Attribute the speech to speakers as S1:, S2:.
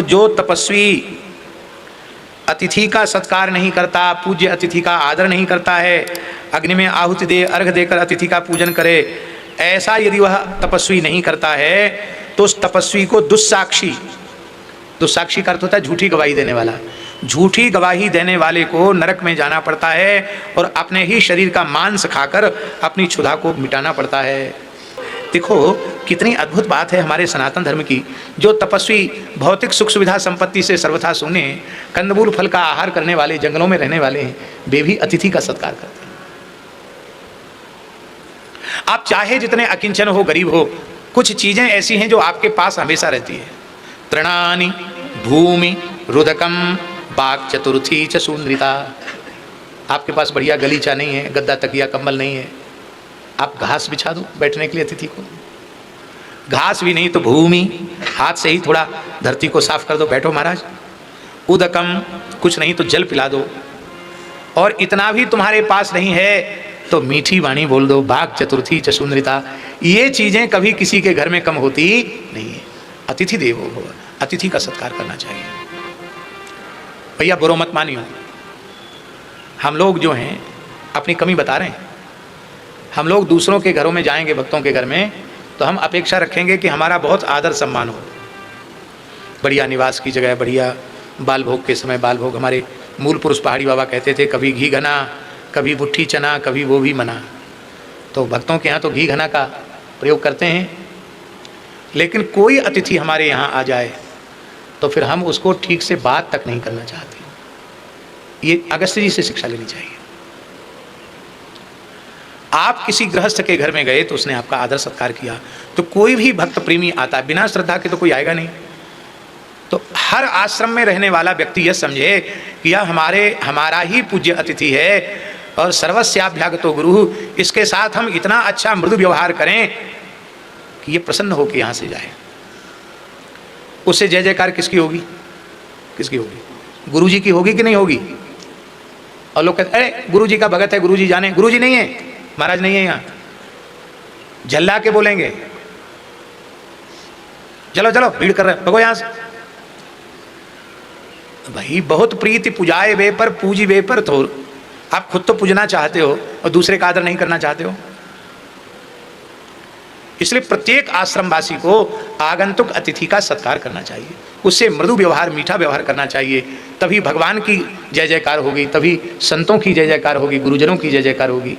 S1: जो तपस्वी अतिथि का सत्कार नहीं करता, पूज्य अतिथि का आदर नहीं करता है, अग्नि में आहुति दे, अर्घ देकर अतिथि का पूजन करे, ऐसा यदि वह तपस्वी नहीं करता है तो उस तपस्वी को दुस्साक्षी, दुस्साक्षी का अर्थ होता है झूठी गवाही देने वाला, झूठी गवाही देने वाले को नरक में जाना पड़ता है और अपने ही शरीर का मांस खाकर अपनी क्षुधा को मिटाना पड़ता है। देखो कितनी अद्भुत बात है हमारे सनातन धर्म की। जो तपस्वी भौतिक सुख सुविधा संपत्ति से सर्वथा शून्य, कंदमूल फल का आहार करने वाले, जंगलों में रहने वाले हैं, वे भी अतिथि का सत्कार करते हैं। आप चाहे जितने अकिंचन हो, गरीब हो, कुछ चीजें ऐसी हैं जो आपके पास हमेशा रहती है। तृणानि भूमि रुदकम बाग चतुर्थी च सुंदरिता। आपके पास बढ़िया गलीचा नहीं है, गद्दा तकिया कंबल नहीं है, आप घास बिछा दो बैठने के लिए अतिथि को। घास भी नहीं तो भूमि, हाथ से ही थोड़ा धरती को साफ कर दो, बैठो महाराज। उदकम, कुछ नहीं तो जल पिला दो। और इतना भी तुम्हारे पास नहीं है तो मीठी वाणी बोल दो, भाग चतुर्थी च सुंदरिता। ये चीजें कभी किसी के घर में कम होती नहीं है। अतिथि देवो भव, अतिथि का सत्कार करना चाहिए। भैया बुरो मत मानियो, हम लोग जो हैं अपनी कमी बता रहे हैं। हम लोग दूसरों के घरों में जाएंगे, भक्तों के घर में, तो हम अपेक्षा रखेंगे कि हमारा बहुत आदर सम्मान हो, बढ़िया निवास की जगह, बढ़िया बाल भोग के समय बाल भोग। हमारे मूल पुरुष पहाड़ी बाबा कहते थे, कभी घी घना, कभी बुट्ठी चना, कभी वो भी मना। तो भक्तों के यहाँ तो घी घना का प्रयोग करते हैं, लेकिन कोई अतिथि हमारे यहाँ आ जाए तो फिर हम उसको ठीक से बात तक नहीं करना चाहते। ये अगस्त्य जी से शिक्षा लेनी चाहिए। आप किसी गृहस्थ के घर में गए तो उसने आपका आदर सत्कार किया, तो कोई भी भक्त प्रेमी आता है, बिना श्रद्धा के तो कोई आएगा नहीं। तो हर आश्रम में रहने वाला व्यक्ति यह समझे कि यह हमारा ही पूज्य अतिथि है और सर्वस्याभ्यागतो गुरु, इसके साथ हम इतना अच्छा मृदु व्यवहार करें कि ये प्रसन्न होकर यहाँ से जाए। उससे जय जयकार किसकी होगी? किसकी होगी? गुरु जी की होगी कि नहीं होगी? और लोग कहते अरे गुरु जी का भगत है, गुरु जी जाने। गुरु जी नहीं है, महाराज नहीं है यहाँ, झल्ला के बोलेंगे चलो चलो भीड़ कर रहे, भगो यहाँ से। भाई बहुत प्रीति पुजाए वे पर पूजी वे पर थोर। आप खुद तो पूजना चाहते हो और दूसरे का आदर नहीं करना चाहते हो। इसलिए प्रत्येक आश्रमवासी को आगंतुक अतिथि का सत्कार करना चाहिए, उससे मृदु व्यवहार, मीठा व्यवहार करना चाहिए। तभी भगवान की जय जयकार होगी, तभी संतों की जय जयकार होगी, गुरुजनों की जय जयकार होगी।